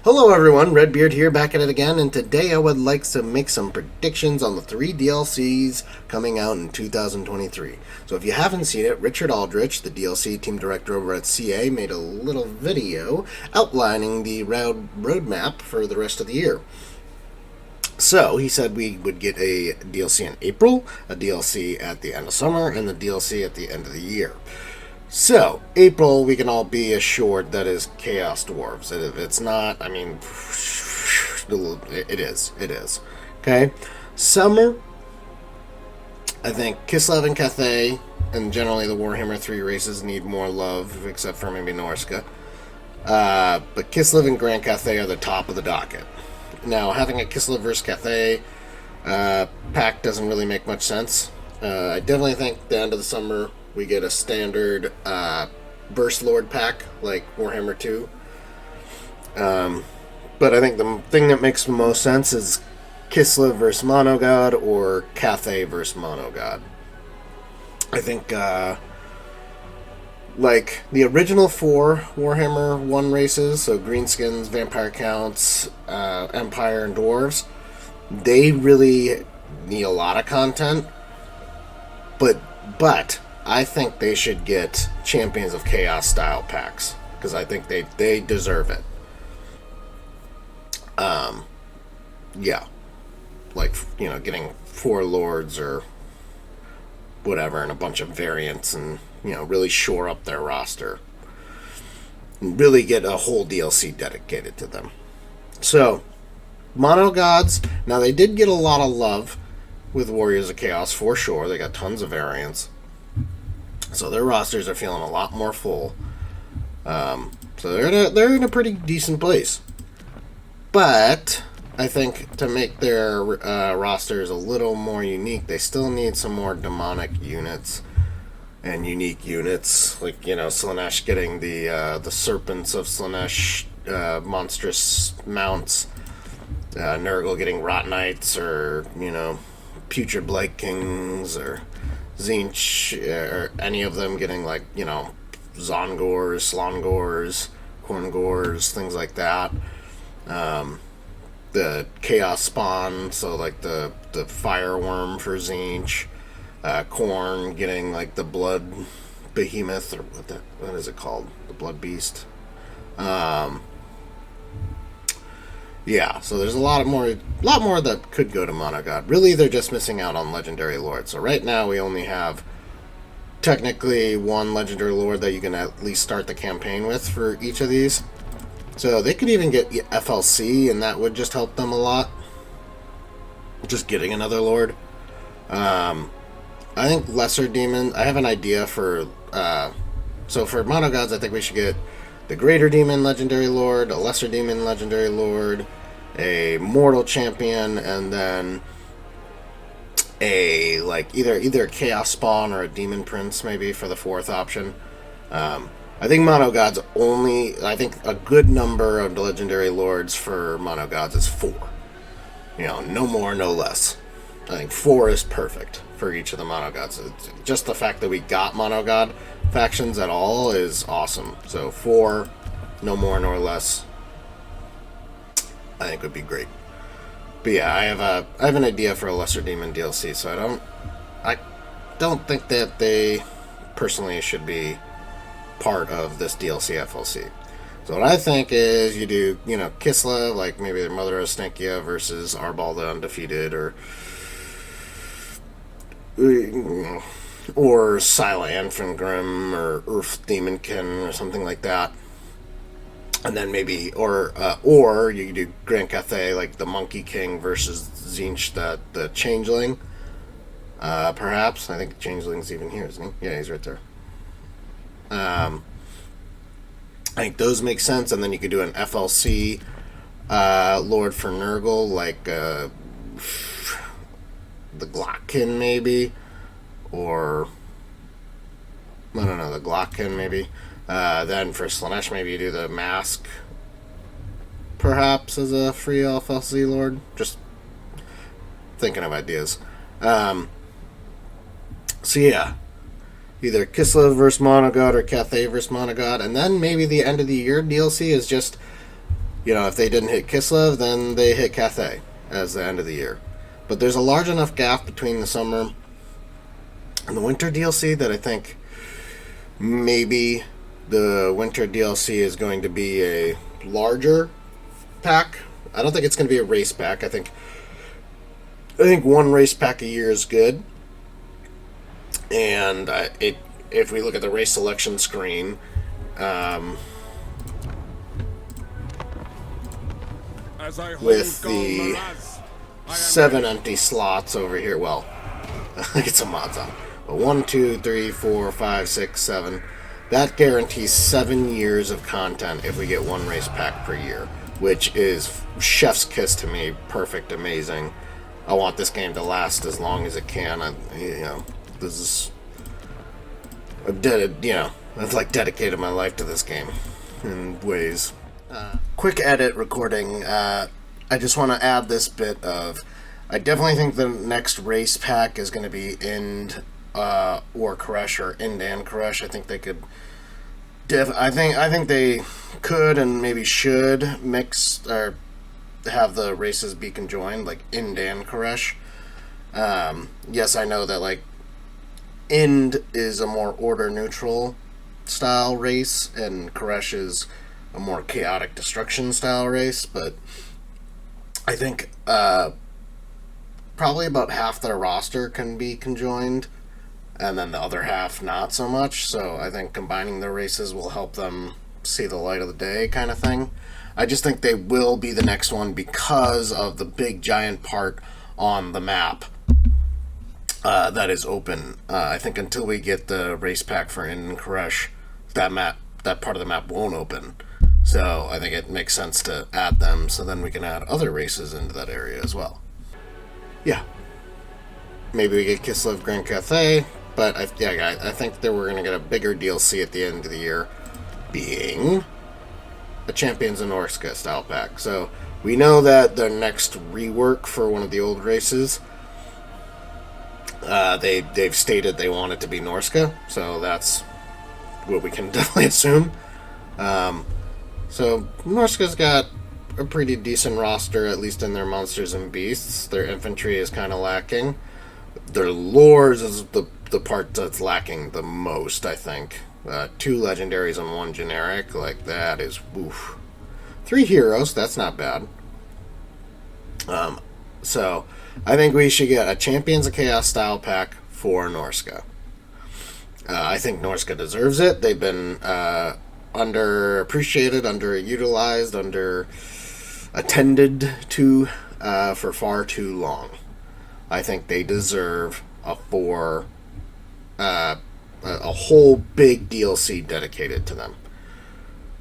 Hello everyone, Redbeard here, back at it again, and today I would like to make some predictions on the 3 DLCs coming out in 2023. So if you haven't seen it, Richard Aldrich, the DLC team director over at CA, made a little video outlining the roadmap for the rest of the year. So he said we would get a DLC in April, a DLC at the end of summer, and the DLC at the end of the year. So, April, we can all be assured that is Chaos Dwarves. If it's not, I mean, it is. It is. Okay? Summer, I think Kislev and Cathay, and generally the Warhammer 3 races need more love, except for maybe Norska. But Kislev and Grand Cathay are the top of the docket. Now, having a Kislev versus Cathay pack doesn't really make much sense. I definitely think the end of the summer we get a standard Burst Lord pack like Warhammer 2. But I think the thing that makes the most sense is Kislev versus Monogod or Cathay versus Monogod. I think like the original 4 Warhammer 1 races, so Greenskins, Vampire Counts, Empire, and Dwarves, they really need a lot of content. But I think they should get Champions of Chaos style packs because I think they deserve it. Yeah, like getting 4 lords or whatever and a bunch of variants and really shore up their roster and really get a whole DLC dedicated to them. So Monogods, now they did get a lot of love with Warriors of Chaos for sure. They got tons of variants. So their rosters are feeling a lot more full. So they're in a pretty decent place. But I think to make their rosters a little more unique, they still need some more demonic units and unique units. Like Slaanesh getting the serpents of Slaanesh monstrous mounts. Nurgle getting Rot Knights or Putrid Blight Kings or Tzeentch, or any of them getting Zongors, Slongors, Korngors, things like that. The Chaos Spawn, so the Fireworm for Tzeentch. Khorne getting the Blood Behemoth, or what is it called? The Blood Beast. Yeah, so there's a lot more that could go to Monogod. Really, they're just missing out on Legendary Lord. So right now we only have technically 1 Legendary Lord that you can at least start the campaign with for each of these. So they could even get FLC, and that would just help them a lot. Just getting another Lord. I think Lesser Demon, I have an idea for... so for Monogods, I think we should get the Greater Demon Legendary Lord, a Lesser Demon Legendary Lord, a Mortal Champion, and then a either a Chaos Spawn or a Demon Prince maybe for the 4th option. I think Monogods I think a good number of the Legendary Lords for Monogods is 4. No more, no less. I think 4 is perfect for each of the Monogods. It's just the fact that we got Monogod factions at all is awesome. So 4, no more nor less, I think would be great. But yeah, I have an idea for a Lesser Demon DLC, so I don't think that they personally should be part of this DLC FLC. So what I think is you do, Kislev, maybe the Mother of Stenkia versus Arbal the Undefeated, or Scylla Anfengrim or Earth Demonkin or something like that. And then maybe, or you do Grand Cathay, the Monkey King versus Tzeentch, the Changeling. Perhaps. I think Changeling's even here, isn't he? Yeah, he's right there. I think those make sense, and then you could do an FLC Lord for Nurgle, the Glockkin maybe, or I don't know, the Glockkin maybe. Then for Slaanesh, maybe you do the Mask, perhaps, as a free FLC Lord. Just thinking of ideas. So yeah, either Kislev versus Monogod or Cathay versus Monogod, and then maybe the end of the year DLC is just if they didn't hit Kislev, then they hit Cathay as the end of the year. But there's a large enough gap between the summer and the winter DLC that I think maybe the winter DLC is going to be a larger pack. I don't think it's going to be a race pack. I think one race pack a year is good. And if we look at the race selection screen, with the 7 empty slots over here, well, I get some mods on. But 1, 2, 3, 4, 5, 6, 7. That guarantees 7 years of content if we get one race pack per year, which is chef's kiss to me. Perfect, amazing. I want this game to last as long as it can. This is I've like dedicated my life to this game in ways. Quick edit recording. I just want to add this bit of. I definitely think the next race pack is going to be Ind or Koresh or Ind and Koresh. I think they could. I think they could and maybe should mix or have the races be conjoined, like Ind and Koresh. Yes, I know that like Ind is a more order neutral style race, and Koresh is a more chaotic destruction style race, but I think probably about half their roster can be conjoined, and then the other half not so much. So I think combining the races will help them see the light of the day, kind of thing. I just think they will be the next one because of the big giant part on the map that is open. I think until we get the race pack for Ind and Koresh, that part of the map won't open. So I think it makes sense to add them, so then we can add other races into that area as well. Yeah. Maybe we get Kislev Grand Cathay, but I think that we're going to get a bigger DLC at the end of the year, being a Champions of Norska style pack. So we know that the next rework for one of the old races, they've stated they want it to be Norska, so that's what we can definitely assume. So Norska's got a pretty decent roster, at least in their monsters and beasts. Their infantry is kind of lacking. Their lores is the part that's lacking the most, I think. 2 legendaries and 1 generic, like that is oof. 3 heroes, that's not bad. So I think we should get a Champions of Chaos style pack for Norska. I think Norska deserves it. They've been underappreciated, underutilized, attended to for far too long. I think they deserve a whole big DLC dedicated to them.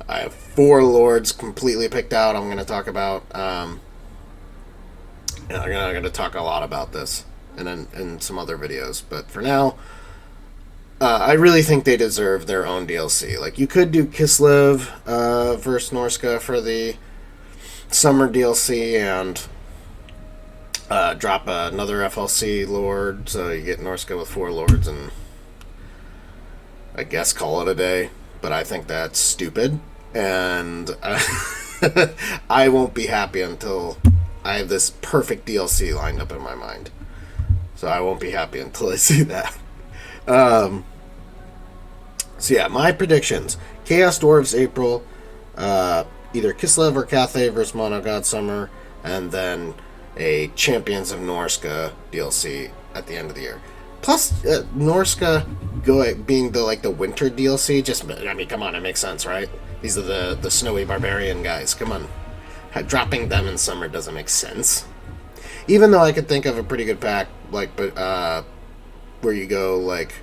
I have 4 lords completely picked out. I'm going to talk about. I'm going to talk a lot about this in some other videos, but for now, I really think they deserve their own DLC. Like, you could do Kislev versus Norska for the summer DLC and drop another FLC lord, so you get Norska with 4 lords and I guess call it a day. But I think that's stupid, and I won't be happy until I have this perfect DLC lined up in my mind. So I won't be happy until I see that. So yeah, my predictions: Chaos Dwarves April, either Kislev or Cathay versus Monogod summer, and then a Champions of Norska DLC at the end of the year. Plus, Norska being the winter DLC, come on, it makes sense, right? These are the snowy barbarian guys. Come on, dropping them in summer doesn't make sense. Even though I could think of a pretty good pack, where you go like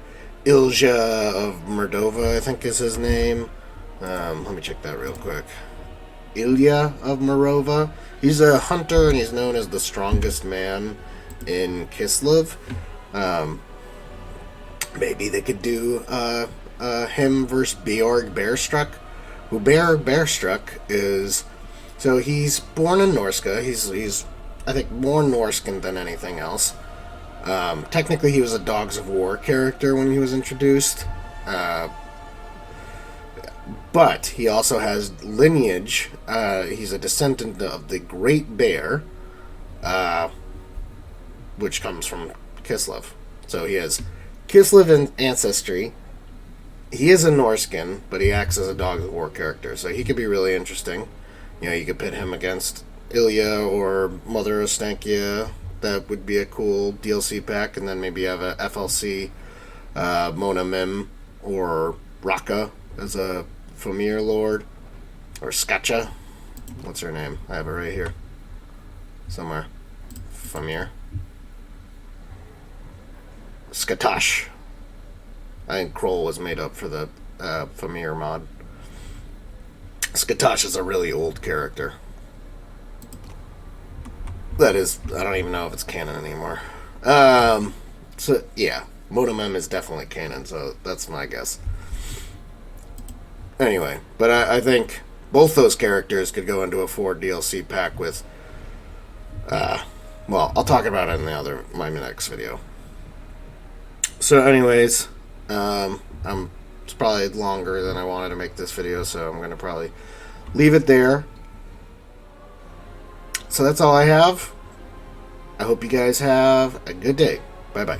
Ilja of Mordova, I think is his name. Let me check that real quick. Ilya of Morova. He's a hunter and he's known as the strongest man in Kislev. Maybe they could do him versus Beorg Bearstruck. Who Beorg Bearstruck is... So he's born in Norska. He's I think more Norscan than anything else. Technically he was a Dogs of War character when he was introduced. But he also has lineage. He's a descendant of the Great Bear, which comes from Kislev. So he has Kislev ancestry. He is a Norskin, but he acts as a Dog of War character, so he could be really interesting. You know, you could pit him against Ilya or Mother Ostankia. That would be a cool DLC pack, and then maybe have a FLC Mona Mim or Raka as a Famir Lord, or Skacha. What's her name? I have it right here somewhere. Famir. Skatash. I think Kroll was made up for the Famir mod. Skatash is a really old character. That is, I don't even know if it's canon anymore. So, yeah. Motomem is definitely canon, so that's my guess. Anyway, but I think both those characters could go into a 4 DLC pack with... well, I'll talk about it in my next video. So anyways, it's probably longer than I wanted to make this video, so I'm going to probably leave it there. So that's all I have. I hope you guys have a good day. Bye-bye.